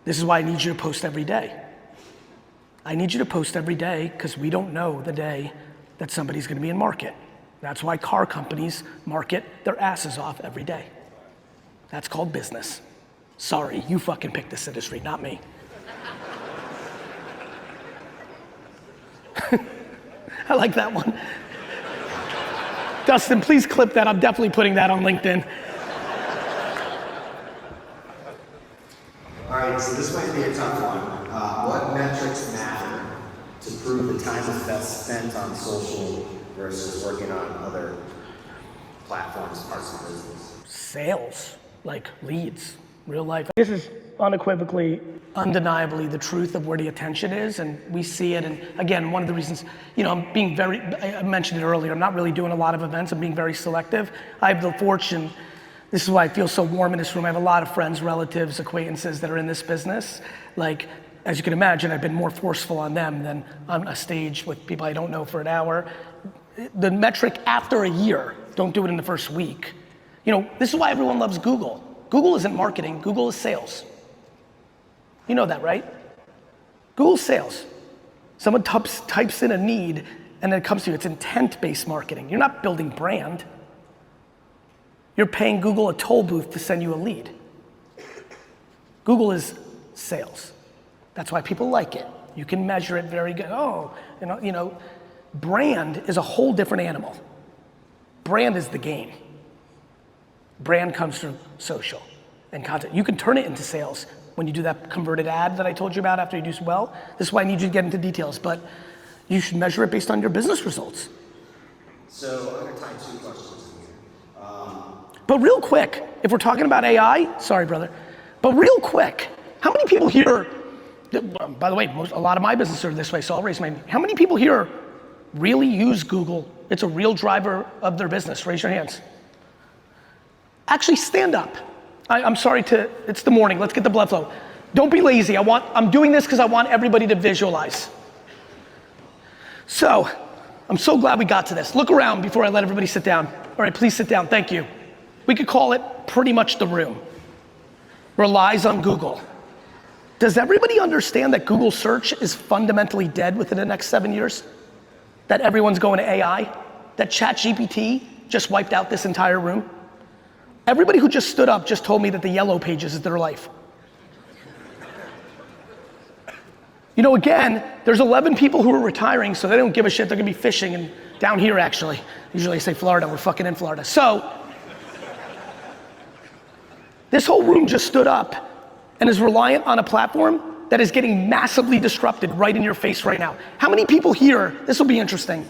This is why I need you to post every day. I need you to post every day because we don't know the day that somebody's gonna be in market. That's why car companies market their asses off every day. That's called business. Sorry, you fucking picked this industry, not me. I like that one. Dustin, please clip that. I'm definitely putting that on LinkedIn. All right, so this might be a tough one. What metrics matter to prove the time is best spent on social versus working on other platforms, parts of the business? Sales, like leads, real life. This is unequivocally, undeniably the truth of where the attention is, and we see it. And again, one of the reasons, I'm being I mentioned it earlier, I'm not really doing a lot of events, I'm being very selective. I have the fortune, this is why I feel so warm in this room. I have a lot of friends, relatives, acquaintances that are in this business. Like, as you can imagine, I've been more forceful on them than on a stage with people I don't know for an hour. The metric after a year, don't do it in the first week. This is why everyone loves Google. Google isn't marketing, Google is sales. You know that, right? Google's sales. Someone types in a need and then it comes to you. It's intent-based marketing. You're not building brand. You're paying Google a toll booth to send you a lead. Google is sales. That's why people like it. You can measure it very good. Brand is a whole different animal. Brand is the game. Brand comes through social and content. You can turn it into sales when you do that converted ad that I told you about after you do well. This is why I need you to get into details, but you should measure it based on your business results. So I'm gonna tie two questions in here. But real quick, if we're talking about AI, sorry brother, but real quick, how many people here, by the way, a lot of my businesses are this way, so I'll raise my hand. How many people here really use Google? It's a real driver of their business. Raise your hands. Actually stand up. I'm sorry it's the morning, let's get the blood flow. Don't be lazy, I'm doing this because I want everybody to visualize. So, I'm so glad we got to this. Look around before I let everybody sit down. All right, please sit down, thank you. We could call it pretty much the room. Relies on Google. Does everybody understand that Google search is fundamentally dead within the next 7 years? That everyone's going to AI? That ChatGPT just wiped out this entire room? Everybody who just stood up just told me that the yellow pages is their life. Again, there's 11 people who are retiring, so they don't give a shit. They're gonna be fishing and down here actually. Usually I say Florida, we're fucking in Florida. So, this whole room just stood up and is reliant on a platform that is getting massively disrupted right in your face right now. How many people here, this will be interesting,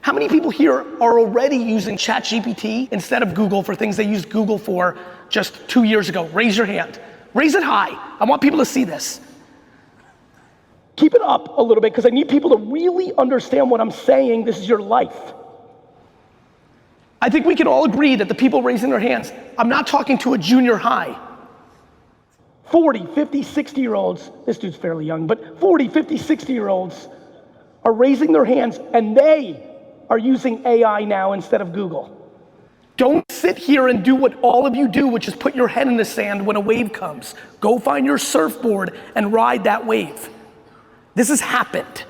how many people here are already using ChatGPT instead of Google for things they used Google for just 2 years ago? Raise your hand. Raise it high. I want people to see this. Keep it up a little bit because I need people to really understand what I'm saying. This is your life. I think we can all agree that the people raising their hands, I'm not talking to a junior high. 40, 50, 60-year-olds, this dude's fairly young, but 40, 50, 60-year-olds are raising their hands and they are using AI now instead of Google. Don't sit here and do what all of you do, which is put your head in the sand when a wave comes. Go find your surfboard and ride that wave. This has happened.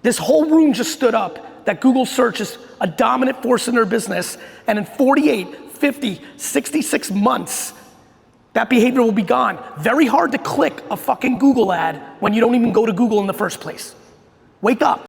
This whole room just stood up that Google search is a dominant force in their business, and in 48, 50, 66 months, that behavior will be gone. Very hard to click a fucking Google ad when you don't even go to Google in the first place. Wake up.